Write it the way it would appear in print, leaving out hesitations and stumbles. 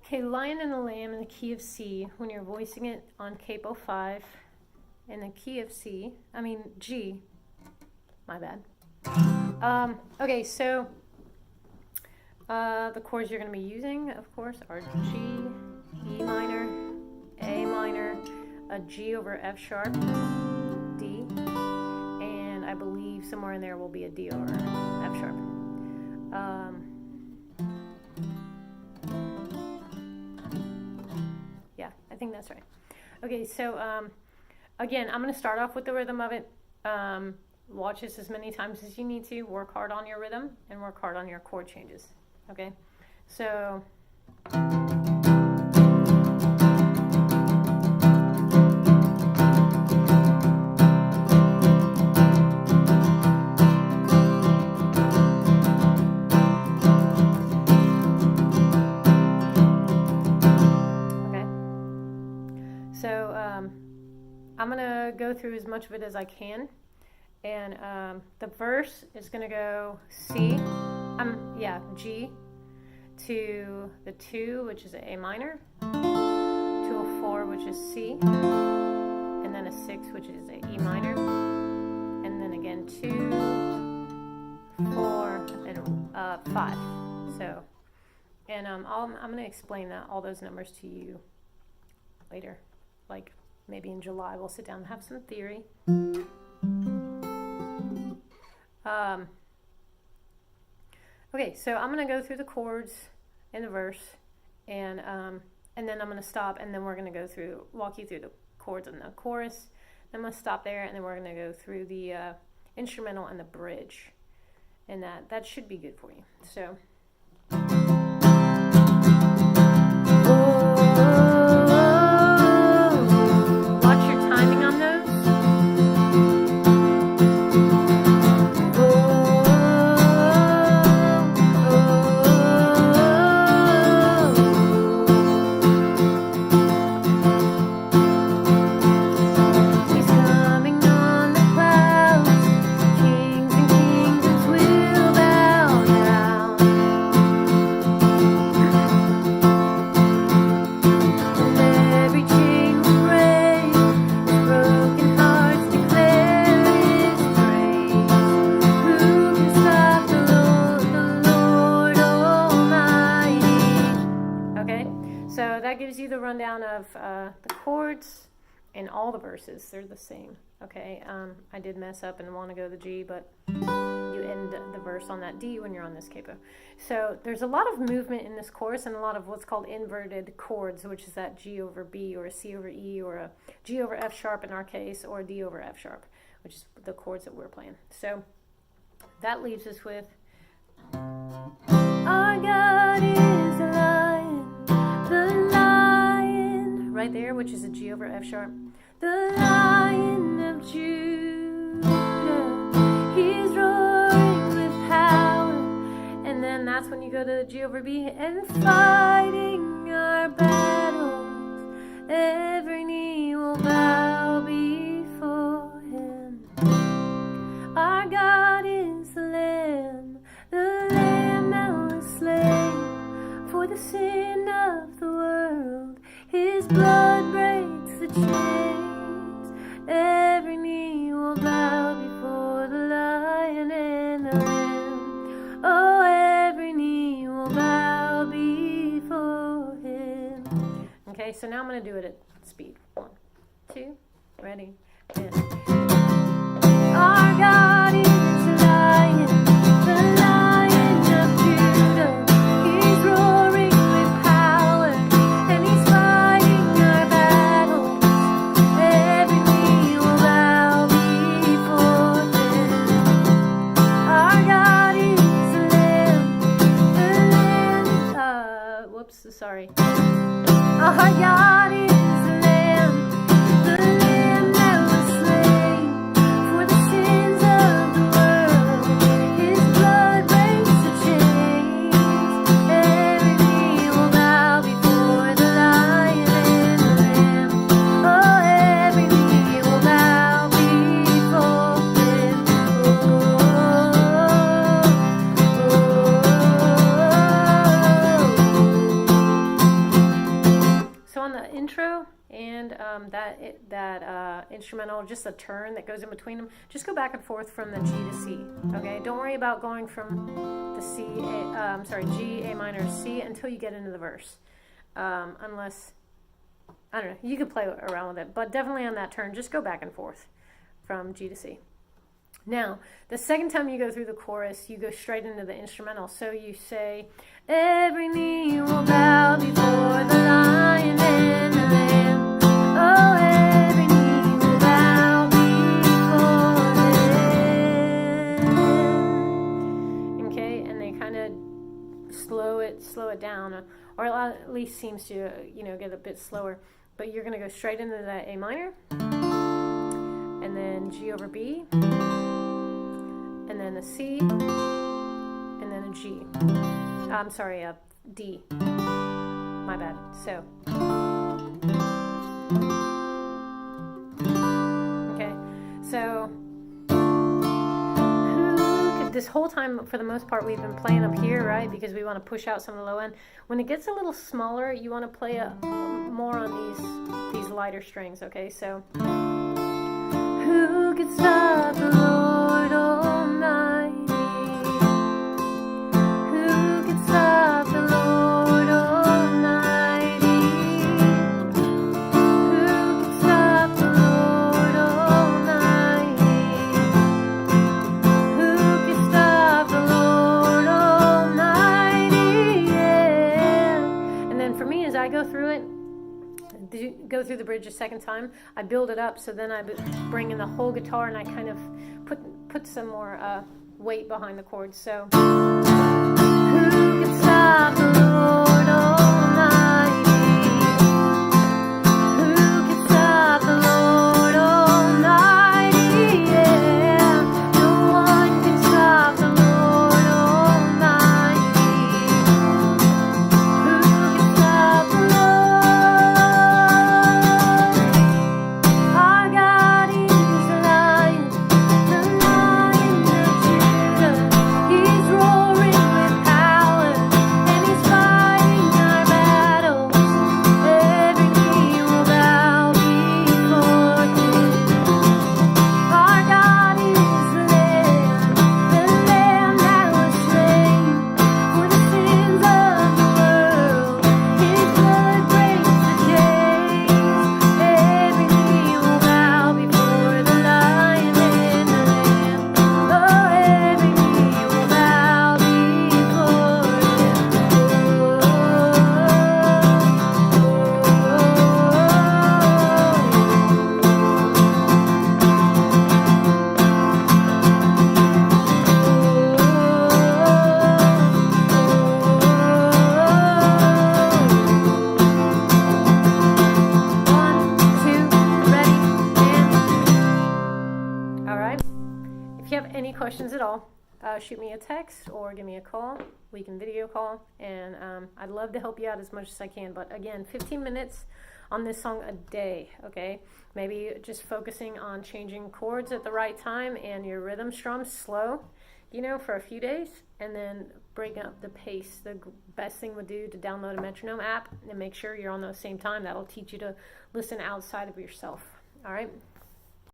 Okay, Lion and the Lamb in the key of C, when you're voicing it on capo 5 in the key of G, my bad. Okay, so the chords you're going to be using, of course, are G, E minor, A minor, a G over F sharp, D, and I believe somewhere in there will be a D over F sharp. Yeah, I think that's right. Okay, so again, I'm going to start off with the rhythm of it. Watch this as many times as you need to. Work hard on your rhythm and work hard on your chord changes. Okay, so. I'm going to go through as much of it as I can, and the verse is going to go G to the 2, which is a minor, to a 4, which is C, and then a 6, which is a E minor, and then again 2, 4, and 5. So, and I'm going to explain all those numbers to you later, like maybe in July we'll sit down and have some theory. Okay, so I'm going to go through the chords in the verse, and then I'm going to stop, and then we're going to walk you through the chords in the chorus. Then I'm going to stop there, and then we're going to go through the instrumental and the bridge, and that should be good for you. So. Rundown of the chords and all the verses. They're the same. Okay, I did mess up and want to go to the G, but you end the verse on that D when you're on this capo. So there's a lot of movement in this chorus and a lot of what's called inverted chords, which is that G over B or a C over E or a G over F sharp in our case, or a D over F sharp, which is the chords that we're playing. So that leaves us with our God is a lion, the lion, right there, which is a G over F sharp. The Lion of Judah, he's roaring with power. And then that's when you go to the G over B, and fighting our battles, every knee will bow before him. Our God is the Lamb that was slain for the sin of the world. His blood breaks the chains. Every knee will bow before the Lion and the Lamb. Oh, every knee will bow before him. Okay, so now I'm going to do it at speed. 1, 2, ready, and our God is a lion, the Lion of Judah. He's roaring with power, and he's fighting our battles. Every knee will bow before him. Our God is the Lamb, whoops, sorry. Our God is the Lamb that was slain for the sins of the world. His blood breaks the chains. Every knee will bow before the Lion and the Lamb. Oh, every knee will bow before him. that instrumental, just a turn that goes in between them, just go back and forth from the G to C. Okay, don't worry about going from the G, A minor, C until you get into the verse. Unless, I don't know, you could play around with it, but definitely on that turn, just go back and forth from G to C. Now, the second time you go through the chorus, you go straight into the instrumental. So you say, every knee will bow before the Lion and the Lamb. Oh, every knee will bow before Him. Okay, and they kind of slow it down, or at least seems to, get a bit slower. But you're going to go straight into that A minor, and then G over B, and then a C, and then a G. I'm sorry, a D. My bad. So, okay. So, this whole time, for the most part, we've been playing up here, right? Because we want to push out some of the low end. When it gets a little smaller, you want to play more on these lighter strings, okay? So, who could stop the Lord Almighty? Who could stop the Lord Almighty? Who could stop the Lord Almighty? Who could stop the Lord Almighty? Yeah. And then for me, as I go through it, go through the bridge a second time, I build it up, so then I bring in the whole guitar and I kind of put some more weight behind the chords. So, who could stop the Lord Almighty? Who could stop the Lord Almighty? Yeah, no one can stop the Lord Almighty. Who can stop the Lord? Our God is the Lion of Judah. He's roaring with power, and He's fighting our battles. Every knee will bow before Him. Our God is the Lamb that was slain for the sins of the world. His blood breaks the chains. Every knee will bow before the Lion and the Lamb. Oh, every knee will bow before All right. If you have any questions at all, shoot me a text or give me a call. We can video call, and I'd love to help you out as much as I can. But again, 15 minutes on this song a day, okay? Maybe just focusing on changing chords at the right time and your rhythm strums slow, for a few days, and then bring up the pace. The best thing would do to download a metronome app and make sure you're on the same time. That'll teach you to listen outside of yourself, all right?